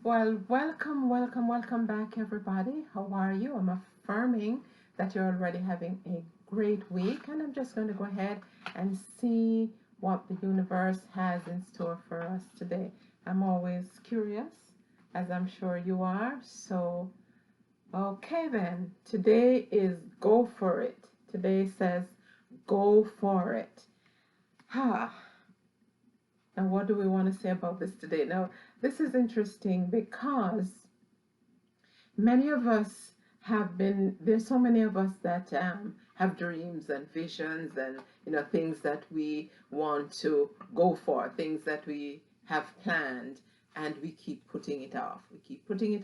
Well, welcome back, everybody. How are you? I'm affirming that you're already having a great week, and I'm just going to go ahead and see what the universe has in store for us today. I'm always curious, as I'm sure you are. So, okay, then. Today is go for it. Today says go for it. Ha. And what do we want to say about this today? Now, this is interesting because many of us have been there's so many of us that have dreams and visions and things that we want to go for, things that we have planned, and we keep putting it off, putting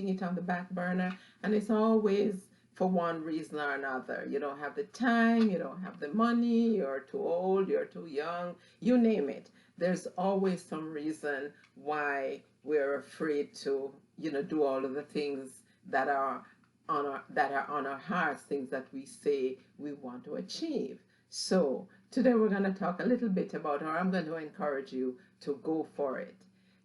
it on the back burner, and it's always for one reason or another. You don't have the time, you don't have the money, you're too old, you're too young, you name it. There's always some reason why we're afraid to do all of the things that are on our hearts, things that we say we want to achieve. So today we're going to talk a little bit about, or I'm going to encourage you to go for it.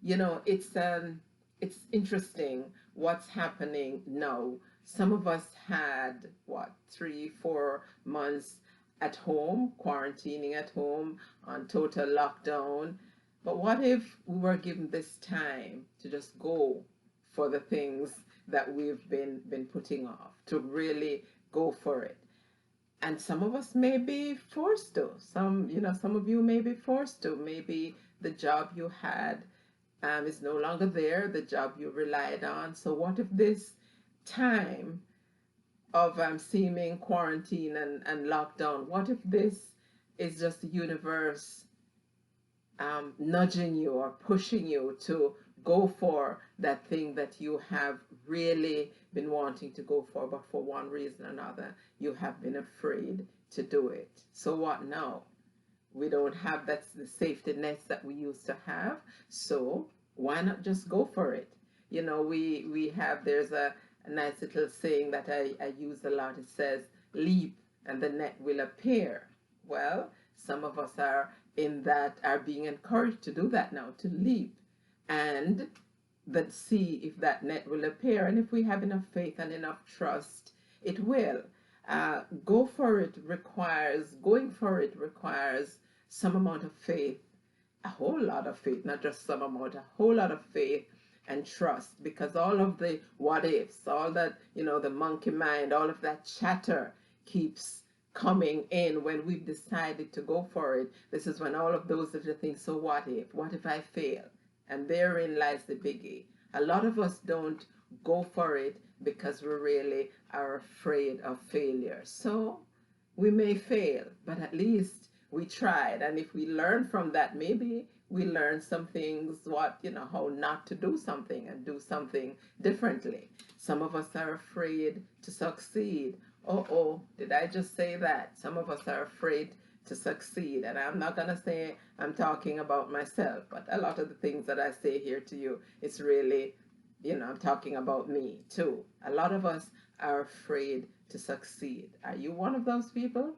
It's interesting what's happening now. Some of us had what, 3 4 months at home, quarantining at home, on total lockdown. But what if we were given this time to just go for the things that we've been putting off, to really go for it? And some of us may be forced to. Some of you may be forced to. Maybe the job you had is no longer there, the job you relied on. So what if this time of seeming quarantine and lockdown, what if this is just the universe nudging you or pushing you to go for that thing that you have really been wanting to go for, but for one reason or another, you have been afraid to do it? So what now? We don't have the safety nets that we used to have. So why not just go for it? We have, there's a nice little saying that I use a lot. It says, leap and the net will appear. Well, some of us are being encouraged to do that now, to leap and then see if that net will appear. And if we have enough faith and enough trust, it will. Going for it requires some amount of faith, a whole lot of faith, not just some amount, a whole lot of faith and trust, because all of the what ifs, all that, the monkey mind, all of that chatter keeps coming in when we've decided to go for it. This is when all of those little things, so what if? What if I fail? And therein lies the biggie. A lot of us don't go for it because we really are afraid of failure. So we may fail, but at least we tried. And if we learn from that, maybe we learn some things, how not to do something and do something differently. Some of us are afraid to succeed. Oh, did I just say that? Some of us are afraid to succeed. And I'm not going to say I'm talking about myself, but a lot of the things that I say here to you, it's really, I'm talking about me too. A lot of us are afraid to succeed. Are you one of those people?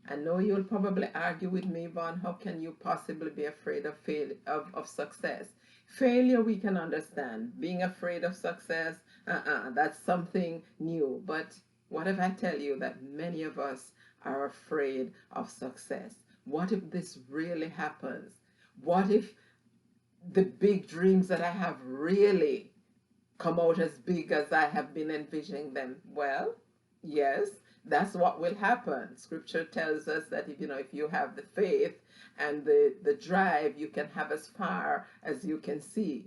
I know you'll probably argue with me, Vaughn. How can you possibly be afraid of success? Failure we can understand. Being afraid of success, that's something new. But what if I tell you that many of us are afraid of success? What if this really happens? What if the big dreams that I have really come out as big as I have been envisioning them? Well, yes, that's what will happen. Scripture tells us that if you have the faith and the drive, you can have as far as you can see.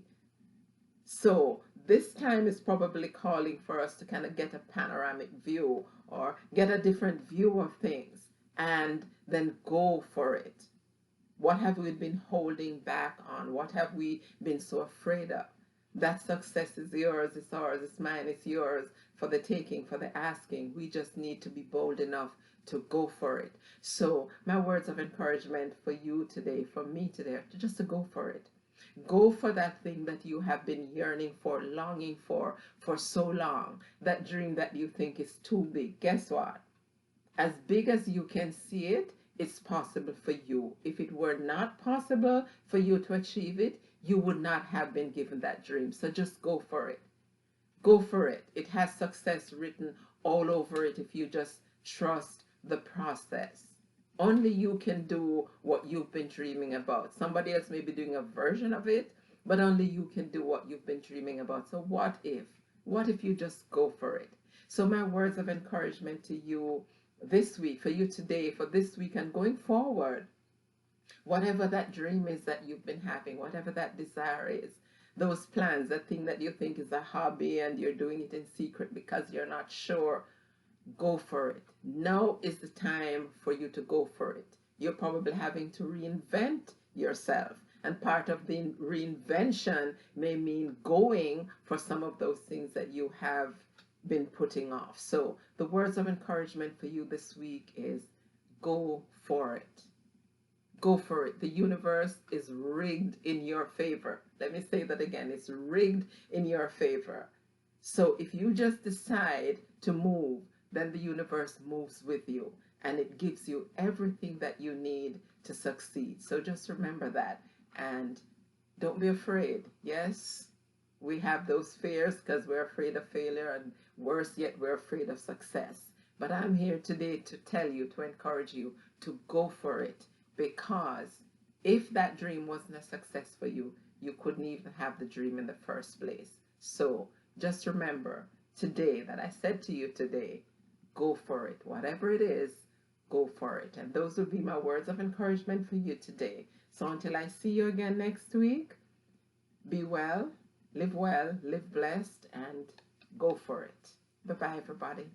So this time is probably calling for us to kind of get a panoramic view or get a different view of things and then go for it. What have we been holding back on? What have we been so afraid of? That success is yours, it's ours, it's mine, it's yours, for the taking, for the asking. We just need to be bold enough to go for it. So my words of encouragement for you today, for me today, are just to go for it. Go for that thing that you have been yearning for, longing for so long. That dream that you think is too big. Guess what? As big as you can see it, it's possible for you. If it were not possible for you to achieve it, you would not have been given that dream. So just go for it. Go for it. It has success written all over it if you just trust the process. Only you can do what you've been dreaming about. Somebody else may be doing a version of it, but only you can do what you've been dreaming about. So what if? What if you just go for it? So my words of encouragement to you this week, for you today, for this week and going forward, whatever that dream is that you've been having, whatever that desire is, those plans, that thing that you think is a hobby and you're doing it in secret because you're not sure, go for it. Now is the time for you to go for it. You're probably having to reinvent yourself. And part of the reinvention may mean going for some of those things that you have been putting off. So the words of encouragement for you this week is go for it. Go for it. The universe is rigged in your favor. Let me say that again. It's rigged in your favor. So if you just decide to move, then the universe moves with you and it gives you everything that you need to succeed. So just remember that and don't be afraid. Yes, we have those fears because we're afraid of failure, and worse yet, we're afraid of success. But I'm here today to tell you, to encourage you to go for it, because if that dream wasn't a success for you, you couldn't even have the dream in the first place. So just remember today that I said to you today, go for it. Whatever it is, go for it. And those would be my words of encouragement for you today. So until I see you again next week, be well, live blessed, and go for it. Bye-bye, everybody.